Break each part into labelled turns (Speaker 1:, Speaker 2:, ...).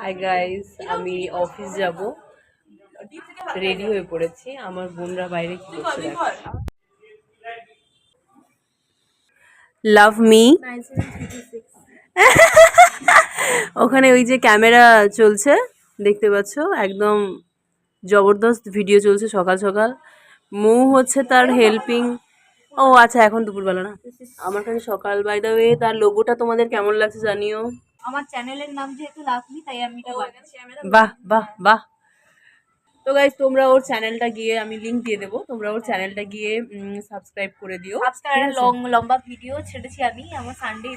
Speaker 1: Hi guys, আমি office যাব, ready হয়ে পড়েছি। আমার বোনরা বাইরে কি করছে দেখো। Love me. ওখানে ওই যে ক্যামেরা চলছে দেখতে পাচ্ছ, একদম জবরদস্ত ভিডিও চলছে সকাল সকাল। মৌ হচ্ছে তার হেল্পিং। ও আচ্ছা, এখন দুপুরবেলা না, আমার কাছে সকাল। বাই দ্য ওয়ে, তার লোগোটা তোমাদের কেমন লাগছে জানিও।
Speaker 2: আমার চ্যানেলের নাম যেহেতু লাভলি, তাই আমি এটা বানাচ্ছি।
Speaker 1: বাহ বাহ বাহ। তো গাইজ, তোমরা ওর চ্যানেলটা গিয়ে, আমি লিংক দিয়ে দেবো, তোমরা ওর চ্যানেলটা গিয়ে সাবস্ক্রাইব করে দিও।
Speaker 2: আজকে একটা লম্বা ভিডিও ছেড়েছি আমি আমার সানডে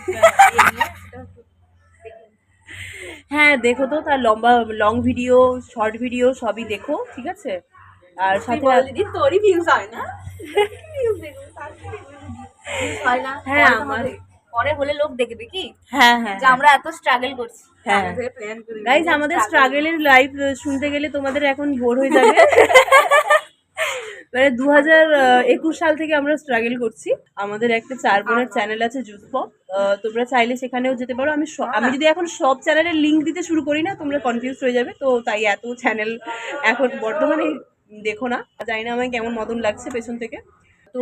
Speaker 1: হ্যাঁ দেখো তো, তার লম্বা লং ভিডিও, শর্ট ভিডিও সবই দেখো, ঠিক আছে? আর সাথে
Speaker 2: দিদি তোরই ভিউজ হয় না? হয় না?
Speaker 1: হ্যাঁ আমার
Speaker 2: পরে হলে লোক দেখবে কি
Speaker 1: হ্যাঁ হ্যাঁ
Speaker 2: যে আমরা এত স্ট্রাগল করছি।
Speaker 1: হ্যাঁ গাইজ, আমাদের স্ট্রাগলের লাইফ শুনতে গেলে তোমাদের এখন বোর হয়ে যাবে। মানে 2021 সাল থেকে আমরা স্ট্রাগল করছি। আমাদের একটা 4 বোনের চ্যানেল আছে, জুস পপ। তোমরা চাইলে সেখানেও যেতে পারো। আমি যদি এখন সব চ্যানেলের লিংক দিতে শুরু করি না, তোমরা কনফিউজ হয়ে যাবে। তো তাই এত চ্যানেল এখন বর্তমানে দেখো না। জানি না আমায় কেমন মদন লাগছে পেছন থেকে। তো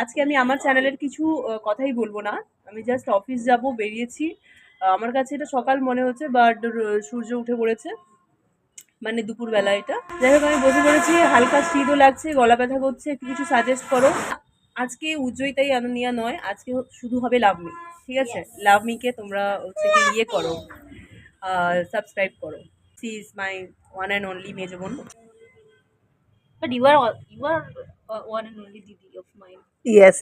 Speaker 1: আজকে আমি আমার চ্যানেলের কিছু কথাই বলবো না। আমি জাস্ট অফিস যাব, বেরিয়েছি। আমার কাছে এটা সকাল মনে হচ্ছে, বাট সূর্য উঠে পড়েছে, মানে দুপুরবেলা এটা। যাই হোক, আমি বসে পড়েছি, হালকা শীতও লাগছে, গলা ব্যথা করছে। একটু কিছু সাজেস্ট করো। আজকে উজ্জয়িতাই আনন্দিয়া নয়, আজকে শুধু হবে লাভ মি, ঠিক আছে? লাভ মিকে তোমরা হচ্ছে কি ইয়ে করো, সাবস্ক্রাইব করো। She is my one and only মেজো বোন।
Speaker 2: But you are one and only Didi of mine.
Speaker 1: Yes.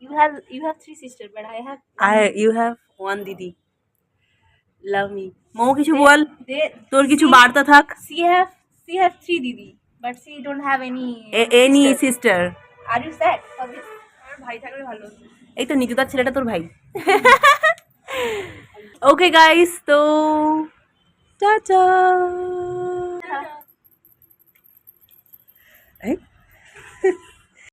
Speaker 2: You have three sisters, but I have
Speaker 1: You have one দিদি। Love me. মৌ কিছু বল, তোর কিছু বার্তা থাক।
Speaker 2: she have three Didi, but she don't have any
Speaker 1: any
Speaker 2: sister.
Speaker 1: Sister.
Speaker 2: Are you sad for this?
Speaker 1: আমার ভাই থাকলে ভালো হতো। এই তো নিতুদার ছেলেটা তোর ভাই। ওকে গাইস, তো টাটা।